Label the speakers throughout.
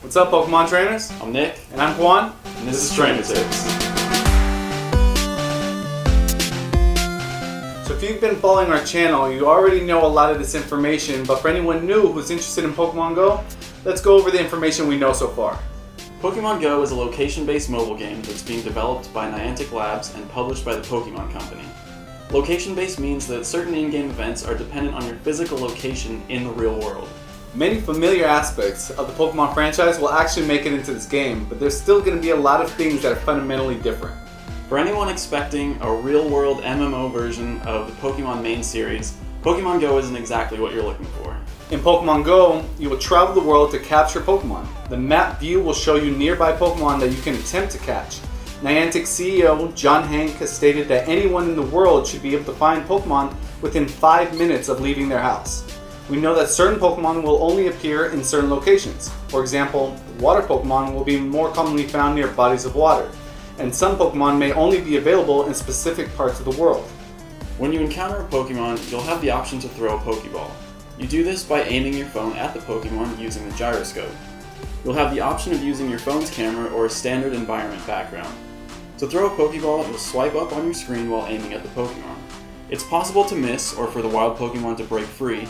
Speaker 1: What's up, Pokemon trainers?
Speaker 2: I'm Nick.
Speaker 1: And I'm Juan.
Speaker 2: And this is Trainer Tips.
Speaker 1: So if you've been following our channel, you already know a lot of this information, but for anyone new who's interested in Pokemon Go, let's go over the information we know so far.
Speaker 2: Pokemon Go is a location-based mobile game that's being developed by Niantic Labs and published by the Pokemon Company. Location-based means that certain in-game events are dependent on your physical location in the real world.
Speaker 1: Many familiar aspects of the Pokemon franchise will actually make it into this game, but there's still going to be a lot of things that are fundamentally different.
Speaker 2: For anyone expecting a real-world MMO version of the Pokemon main series, Pokemon Go isn't exactly what you're looking for.
Speaker 1: In Pokemon Go, you will travel the world to capture Pokemon. The map view will show you nearby Pokemon that you can attempt to catch. Niantic CEO John Hank has stated that anyone in the world should be able to find Pokemon within 5 minutes of leaving their house. We know that certain Pokemon will only appear in certain locations. For example, water Pokemon will be more commonly found near bodies of water, and some Pokemon may only be available in specific parts of the world.
Speaker 2: When you encounter a Pokemon, you'll have the option to throw a Pokeball. You do this by aiming your phone at the Pokemon using the gyroscope. You'll have the option of using your phone's camera or a standard environment background. To throw a Pokeball, you'll swipe up on your screen while aiming at the Pokemon. It's possible to miss or for the wild Pokemon to break free.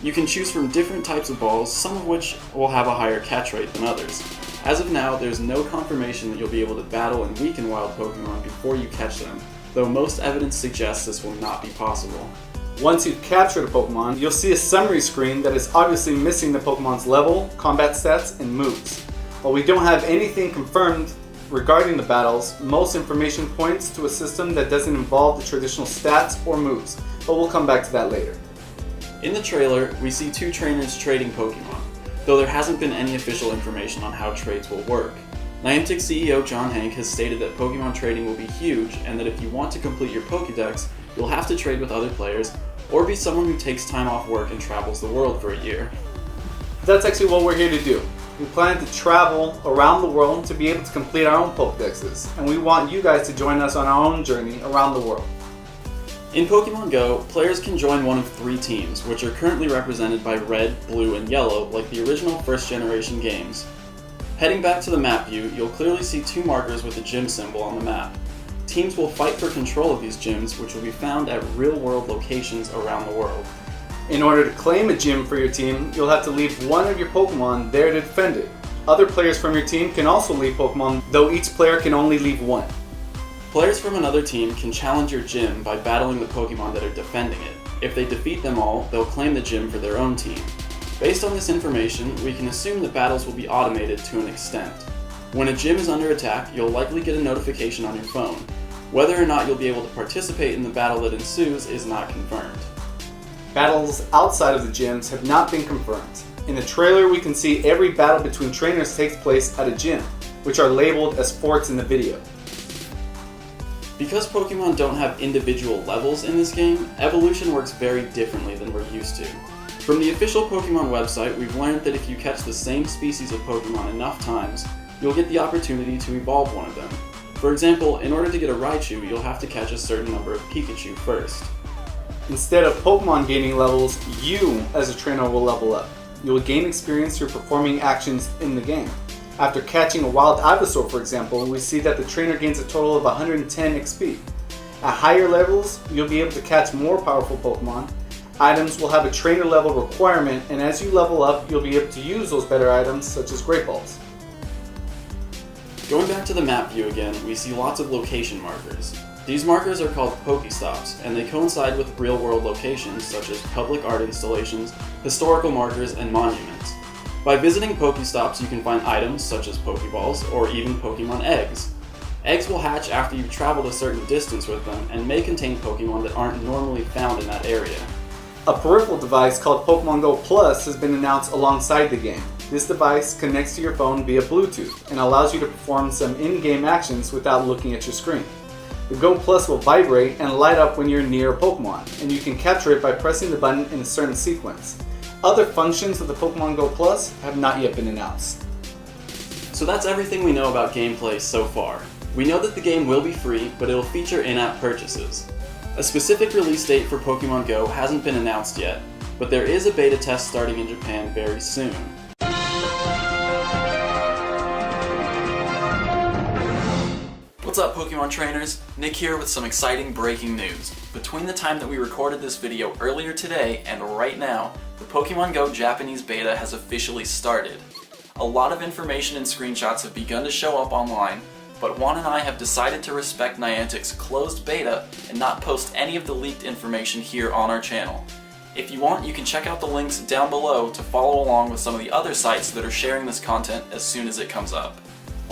Speaker 2: You can choose from different types of balls, some of which will have a higher catch rate than others. As of now, there's no confirmation that you'll be able to battle and weaken wild Pokemon before you catch them, though most evidence suggests this will not be possible.
Speaker 1: Once you've captured a Pokemon, you'll see a summary screen that is obviously missing the Pokemon's level, combat stats, and moves. While we don't have anything confirmed regarding the battles, most information points to a system that doesn't involve the traditional stats or moves, but we'll come back to that later.
Speaker 2: In the trailer, we see two trainers trading Pokemon, though there hasn't been any official information on how trades will work. Niantic CEO John Hank has stated that Pokemon trading will be huge and that if you want to complete your Pokédex, you'll have to trade with other players or be someone who takes time off work and travels the world for a year.
Speaker 1: That's actually what we're here to do. We plan to travel around the world to be able to complete our own Pokédexes, and we want you guys to join us on our own journey around the world.
Speaker 2: In Pokemon Go, players can join one of 3 teams, which are currently represented by red, blue, and yellow like the original first-generation games. Heading back to the map view, you'll clearly see 2 markers with a gym symbol on the map. Teams will fight for control of these gyms, which will be found at real-world locations around the world.
Speaker 1: In order to claim a gym for your team, you'll have to leave one of your Pokemon there to defend it. Other players from your team can also leave Pokemon, though each player can only leave one.
Speaker 2: Players from another team can challenge your gym by battling the Pokemon that are defending it. If they defeat them all, they'll claim the gym for their own team. Based on this information, we can assume that battles will be automated to an extent. When a gym is under attack, you'll likely get a notification on your phone. Whether or not you'll be able to participate in the battle that ensues is not confirmed.
Speaker 1: Battles outside of the gyms have not been confirmed. In the trailer, we can see every battle between trainers takes place at a gym, which are labeled as forts in the video.
Speaker 2: Because Pokemon don't have individual levels in this game, evolution works very differently than we're used to. From the official Pokemon website, we've learned that if you catch the same species of Pokemon enough times, you'll get the opportunity to evolve one of them. For example, in order to get a Raichu, you'll have to catch a certain number of Pikachu first.
Speaker 1: Instead of Pokemon gaining levels, you as a trainer will level up. You will gain experience through performing actions in the game. After catching a wild Ivysaur, for example, we see that the trainer gains a total of 110 XP. At higher levels, you'll be able to catch more powerful Pokemon. Items will have a trainer level requirement, and as you level up, you'll be able to use those better items, such as Great Balls.
Speaker 2: Going back to the map view again, we see lots of location markers. These markers are called Pokestops, and they coincide with real-world locations such as public art installations, historical markers, and monuments. By visiting Pokestops, you can find items such as Pokeballs or even Pokemon eggs. Eggs will hatch after you've traveled a certain distance with them and may contain Pokemon that aren't normally found in that area.
Speaker 1: A peripheral device called Pokemon Go Plus has been announced alongside the game. This device connects to your phone via Bluetooth and allows you to perform some in-game actions without looking at your screen. The Go Plus will vibrate and light up when you're near a Pokemon, and you can capture it by pressing the button in a certain sequence. Other functions of the Pokemon Go Plus have not yet been announced.
Speaker 2: So that's everything we know about gameplay so far. We know that the game will be free, but it'll feature in-app purchases. A specific release date for Pokemon Go hasn't been announced yet, but there is a beta test starting in Japan very soon. What's up, Pokemon trainers? Nick here with some exciting breaking news. Between the time that we recorded this video earlier today and right now, the Pokemon Go Japanese beta has officially started. A lot of information and screenshots have begun to show up online, but Juan and I have decided to respect Niantic's closed beta and not post any of the leaked information here on our channel. If you want, you can check out the links down below to follow along with some of the other sites that are sharing this content as soon as it comes up.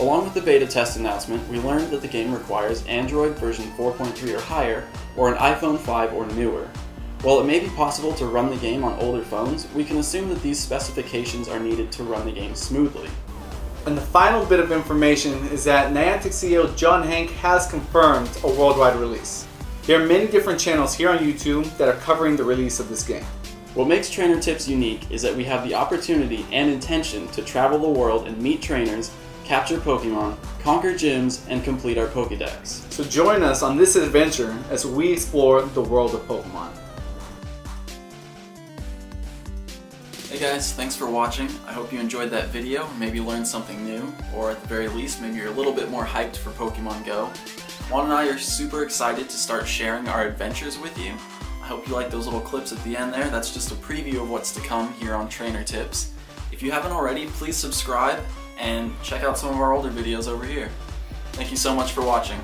Speaker 2: Along with the beta test announcement, we learned that the game requires Android version 4.3 or higher, or an iPhone 5 or newer. While it may be possible to run the game on older phones, we can assume that these specifications are needed to run the game smoothly.
Speaker 1: And the final bit of information is that Niantic CEO John Hank has confirmed a worldwide release. There are many different channels here on YouTube that are covering the release of this game.
Speaker 2: What makes Trainer Tips unique is that we have the opportunity and intention to travel the world and meet trainers, capture Pokemon, conquer gyms, and complete our Pokédex.
Speaker 1: So join us on this adventure as we explore the world of Pokemon.
Speaker 2: Hey guys, thanks for watching. I hope you enjoyed that video, maybe learned something new, or at the very least, maybe you're a little bit more hyped for Pokemon Go. Juan and I are super excited to start sharing our adventures with you. I hope you like those little clips at the end there. That's just a preview of what's to come here on Trainer Tips. If you haven't already, please subscribe and check out some of our older videos over here. Thank you so much for watching.